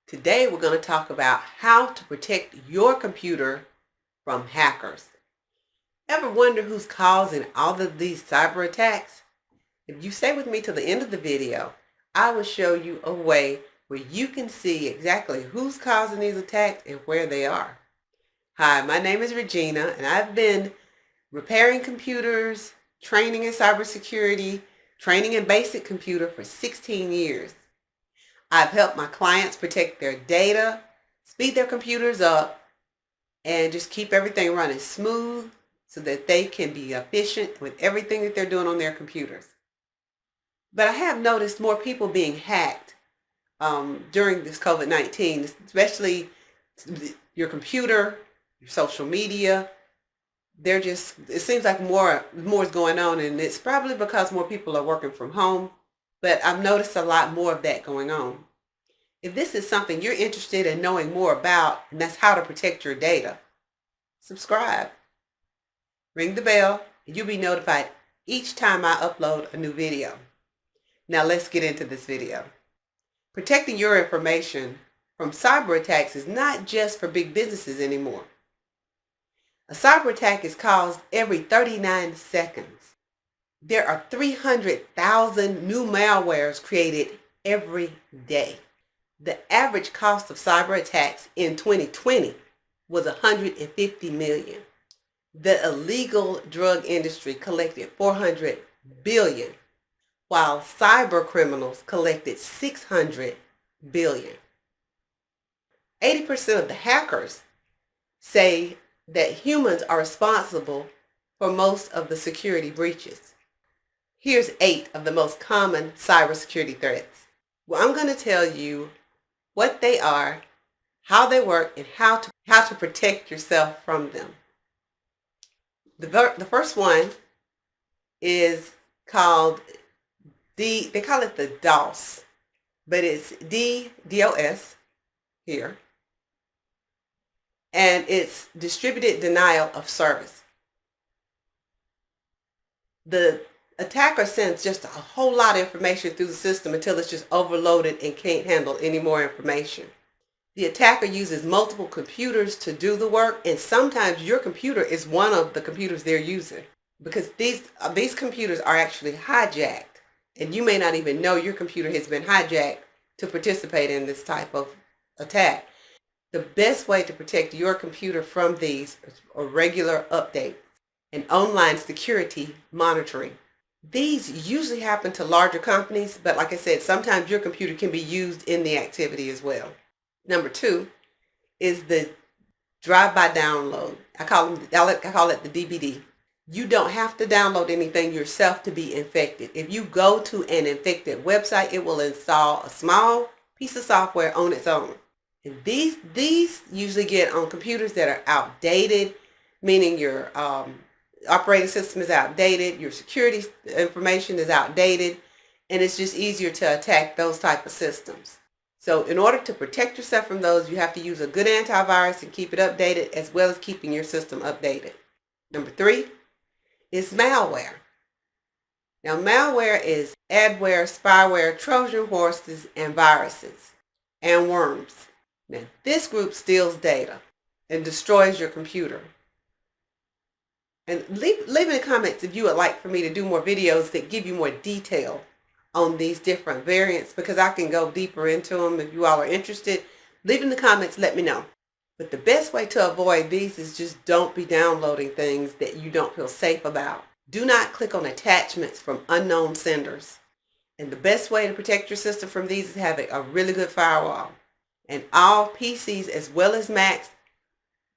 Today we're going to talk about how to protect your computer from hackers. Ever wonder who's causing all of these cyber attacks? If you stay with me till the end of the video, I will show you a way where you can see exactly who's causing these attacks and where they are. Hi, my name is Regina, and I've been repairing computers, training in cybersecurity, training in basic computer for 16 years. I've helped my clients protect their data, speed their computers up, and just keep everything running smooth so that they can be efficient with everything that they're doing on their computers. But I have noticed more people being hacked during this COVID-19, especially your computer, your social media. It seems like more is going on, and it's probably because more people are working from home. But I've noticed a lot more of that going on. If this is something you're interested in knowing more about, and that's how to protect your data, subscribe, ring the bell, and you'll be notified each time I upload a new video. Now let's get into this video. Protecting your information from cyber attacks is not just for big businesses anymore. A cyber attack is caused every 39 seconds. There are 300,000 new malwares created every day. The average cost of cyber attacks in 2020 was $150 million. The illegal drug industry collected $400 billion, while cyber criminals collected $600 billion. 80% of the hackers say that humans are responsible for most of the security breaches. Here's 8 of the most common cybersecurity threats. Well, I'm going to tell you what they are, how they work, and how to protect yourself from them. The first one is called they call it the DOS, but it's DDoS here, and it's distributed denial of service. The attacker sends just a whole lot of information through the system until it's just overloaded and can't handle any more information. The attacker uses multiple computers to do the work, and sometimes your computer is one of the computers they're using, because these computers are actually hijacked, and you may not even know your computer has been hijacked to participate in this type of attack. The best way to protect your computer from these are regular updates and online security monitoring. These usually happen to larger companies, but like I said, sometimes your computer can be used in the activity as well. Number 2 is the drive-by download. I call it the DVD. You don't have to download anything yourself to be infected. If you go to an infected website, it will install a small piece of software on its own. And these usually get on computers that are outdated, meaning your operating system is outdated, your security information is outdated, and it's just easier to attack those type of systems. So in order to protect yourself from those, you have to use a good antivirus and keep it updated, as well as keeping your system updated. Number 3 is malware. Now malware is adware, spyware, Trojan horses, and viruses, and worms. Now this group steals data and destroys your computer. And leave in the comments if you would like for me to do more videos that give you more detail on these different variants, because I can go deeper into them. If you all are interested, leave in the comments, let me know. But the best way to avoid these is just don't be downloading things that you don't feel safe about. Do not click on attachments from unknown senders. And the best way to protect your system from these is having a really good firewall. And all PCs as well as Macs,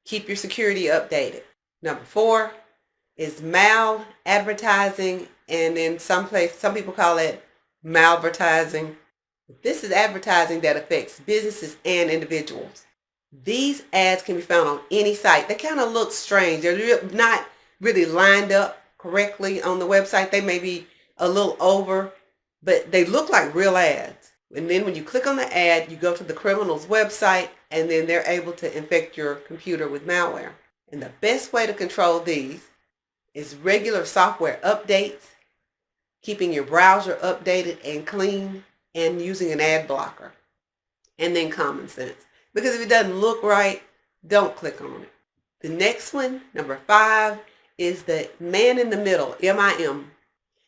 keep your security updated. Number 4 is mal-advertising, and in some people call it malvertising. This is advertising that affects businesses and individuals. These ads can be found on any site. They kind of look strange. They're not really lined up correctly on the website. They may be a little over, but they look like real ads. And then when you click on the ad, you go to the criminal's website, and then they're able to infect your computer with malware. And the best way to control these is regular software updates, keeping your browser updated and clean, and using an ad blocker. and then common sense. Because if it doesn't look right, don't click on it. The next one, number 5, is the man in the middle, MIM.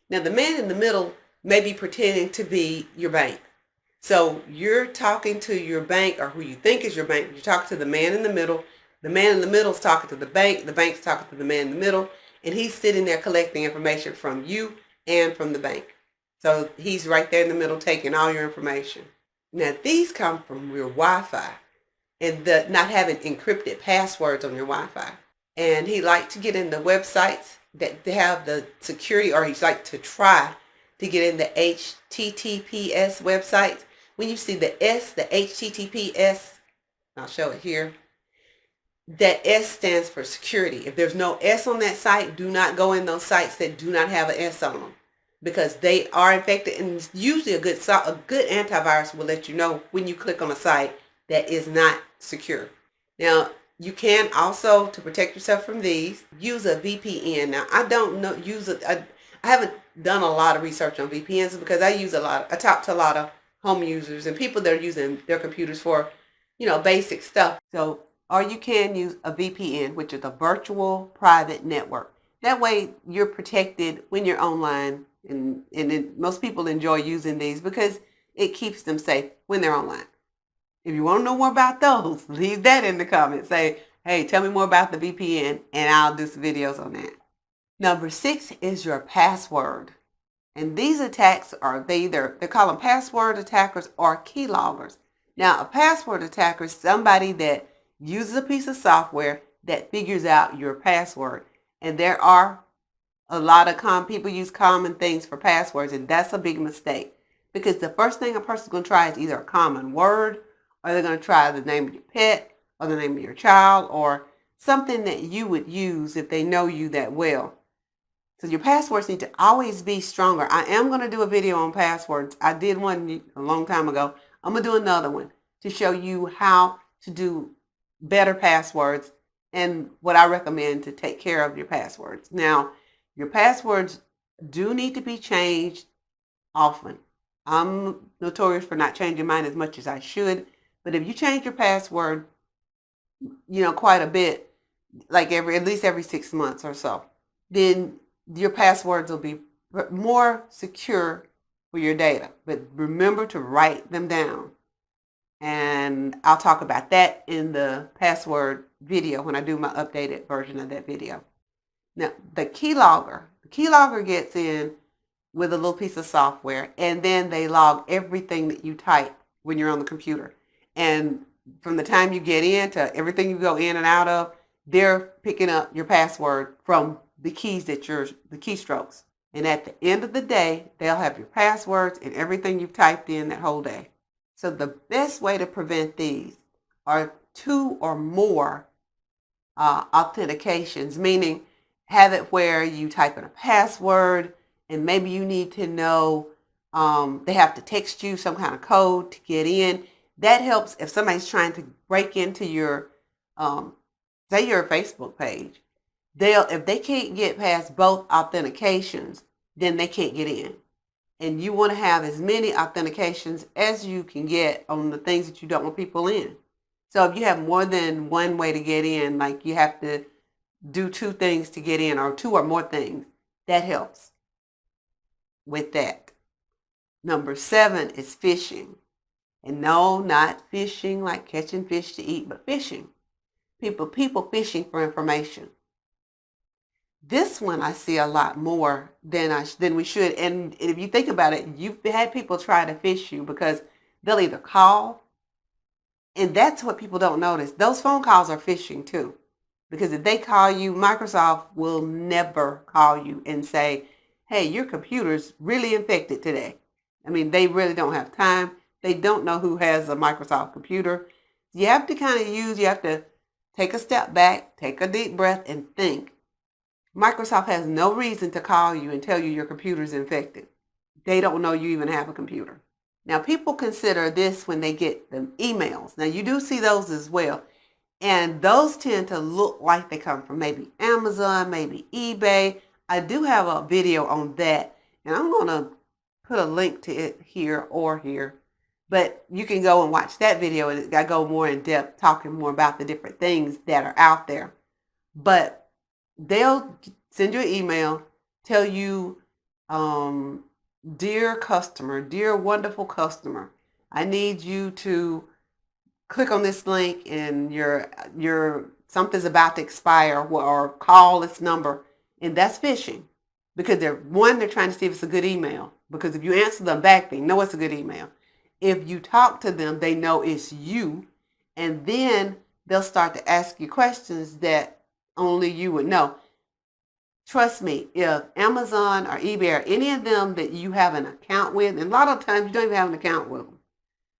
Now, the man in the middle may be pretending to be your bank. So you're talking to your bank, or who you think is your bank. You talk to the man in the middle. The man in the middle is talking to the bank's talking to the man in the middle, and he's sitting there collecting information from you and from the bank. So he's right there in the middle taking all your information. Now, these come from your Wi-Fi and not having encrypted passwords on your Wi-Fi. And he likes to get in the websites that they have the security, or he's like to try to get in the HTTPS website. When you see the S, the HTTPS, I'll show it here. That S stands for security. If there's no S on that site, do not go in those sites that do not have an S on them, because they are infected. And usually a good antivirus will let you know when you click on a site that is not secure. Now, you can also, to protect yourself from these, use a VPN. Now, I don't know, I haven't done a lot of research on VPNs because I talk to a lot of home users and people that are using their computers for, basic stuff. So, or you can use a VPN, which is a virtual private network. That way you're protected when you're online, and most people enjoy using these because it keeps them safe when they're online. If you want to know more about those, leave that in the comments. Say, hey, tell me more about the VPN, and I'll do some videos on that. Number 6 is your password. And these attacks they call them password attackers or keyloggers. Now, a password attacker is somebody that uses a piece of software that figures out your password. And there are a lot of people use common things for passwords, and that's a big mistake. Because the first thing a person's going to try is either a common word, or they're going to try the name of your pet, or the name of your child, or something that you would use if they know you that well. So your passwords need to always be stronger. I am going to do a video on passwords. I did one a long time ago. I'm going to do another one to show you how to do better passwords and what I recommend to take care of your passwords. Now, your passwords do need to be changed often. I'm notorious for not changing mine as much as I should. But if you change your password, quite a bit, like at least every 6 months or so, then your passwords will be more secure for your data. But remember to write them down. And I'll talk about that in the password video when I do my updated version of that video. Now, the keylogger gets in with a little piece of software, and then they log everything that you type when you're on the computer. And from the time you get in to everything you go in and out of, they're picking up your password from the keystrokes. And at the end of the day, they'll have your passwords and everything you've typed in that whole day. So the best way to prevent these are 2 or more authentications, meaning have it where you type in a password and maybe you need to know, they have to text you some kind of code to get in. That helps if somebody's trying to break into your, say your Facebook page. If they can't get past both authentications, then they can't get in. And you want to have as many authentications as you can get on the things that you don't want people in. So if you have more than one way to get in, like you have to do 2 things to get in, or 2 or more things, that helps with that. Number 7 is phishing. And no, not fishing like catching fish to eat, but phishing. People fishing for information. This one I see a lot more than we should. And if you think about it, you've had people try to phish you because they'll either call, and that's what people don't notice. Those phone calls are phishing too. Because if they call you, Microsoft will never call you and say, hey, your computer's really infected today. I mean, they really don't have time. They don't know who has a Microsoft computer. You have to take a step back, take a deep breath, and think. Microsoft has no reason to call you and tell you your computer is infected. They don't know you even have a computer. Now, people consider this when they get the emails. Now, you do see those as well. And those tend to look like they come from maybe Amazon, maybe eBay. I do have a video on that, and I'm going to put a link to it here or here. But you can go and watch that video, and I go more in depth talking more about the different things that are out there. But they'll send you an email, tell you, dear customer, dear wonderful customer, I need you to click on this link and your something's about to expire, or call this number. And that's phishing, because they're trying to see if it's a good email, because if you answer them back, they know it's a good email. If you talk to them, they know it's you, and then they'll start to ask you questions that only you would know. Trust me, if Amazon or eBay or any of them that you have an account with, and a lot of times you don't even have an account with them,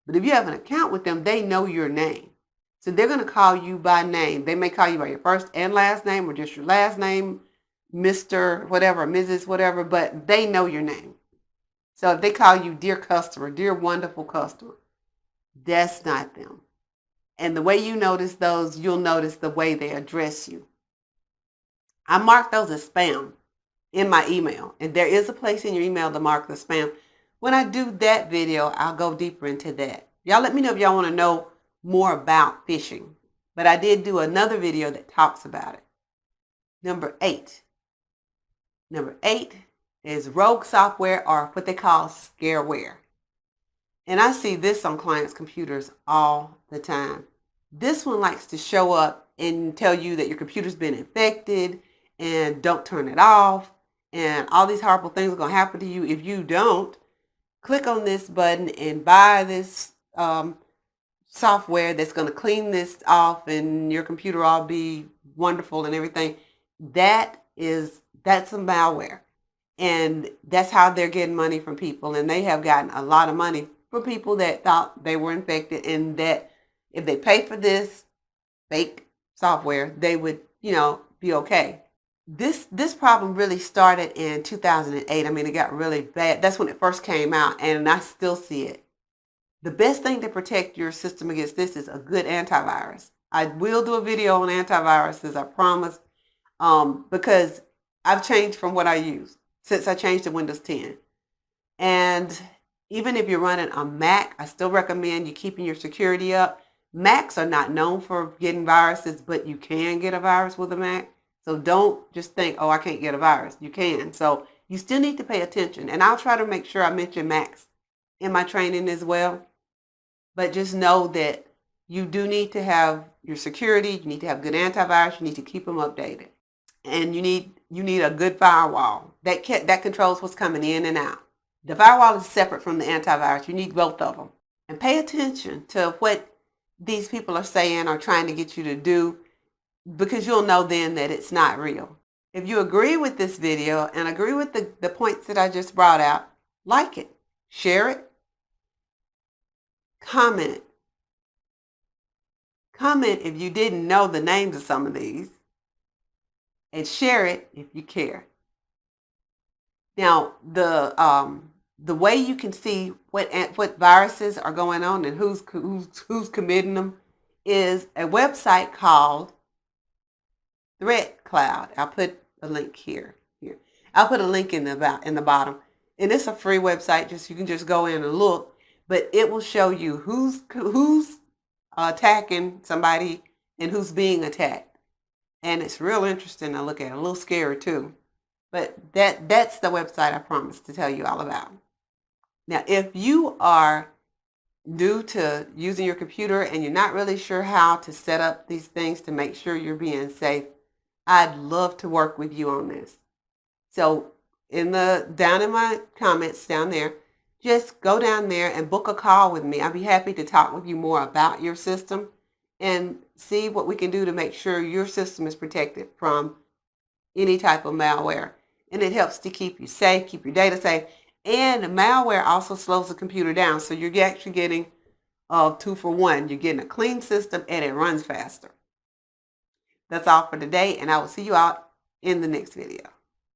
but if you have an account with them, they know your name. So they're going to call you by name. They may call you by your first and last name, or just your last name, Mr. whatever, Mrs. whatever, but they know your name. So if they call you dear customer, dear wonderful customer, that's not them. And the way you notice those, you'll notice the way they address you. I mark those as spam in my email, and there is a place in your email to mark the spam. When I do that video, I'll go deeper into that. Y'all let me know if y'all want to know more about phishing. But I did do another video that talks about it. Number 8. Number 8 is rogue software, or what they call scareware. And I see this on clients' computers all the time. This one likes to show up and tell you that your computer's been infected and don't turn it off, and all these horrible things are going to happen to you if you don't. Click on this button and buy this software that's going to clean this off, and your computer will all be wonderful and everything. That's a malware. And that's how they're getting money from people. And they have gotten a lot of money from people that thought they were infected, and that if they pay for this fake software, they would, be okay. This problem really started in 2008. I mean, it got really bad. That's when it first came out, and I still see it. The best thing to protect your system against this is a good antivirus. I will do a video on antiviruses, I promise, because I've changed from what I use since I changed to Windows 10. And even if you're running a Mac, I still recommend you keeping your security up. Macs are not known for getting viruses, but you can get a virus with a Mac. So don't just think, oh, I can't get a virus. You can. So you still need to pay attention. And I'll try to make sure I mention Macs in my training as well. But just know that you do need to have your security. You need to have good antivirus. You need to keep them updated. And you need a good firewall that controls what's coming in and out. The firewall is separate from the antivirus. You need both of them. And pay attention to what these people are saying or trying to get you to do, because you'll know then that it's not real. If you agree with this video and agree with the points that I just brought out, like it, share it, comment it. Comment if you didn't know the names of some of these, and share it if you care. Now, the way you can see what viruses are going on and who's committing them is a website called Threat Cloud. I'll put a link here. I'll put a link in the bottom, and it's a free website. You can just go in and look, but it will show you who's attacking somebody and who's being attacked, and it's real interesting to look at. A little scary too, but that's the website I promised to tell you all about. Now, if you are new to using your computer and you're not really sure how to set up these things to make sure you're being safe, I'd love to work with you on this. So down in my comments down there, just go down there and book a call with me. I'd be happy to talk with you more about your system and see what we can do to make sure your system is protected from any type of malware. And it helps to keep you safe, keep your data safe. And malware also slows the computer down. So you're actually getting 2 for 1. You're getting a clean system and it runs faster. That's all for today, and I will see you out in the next video.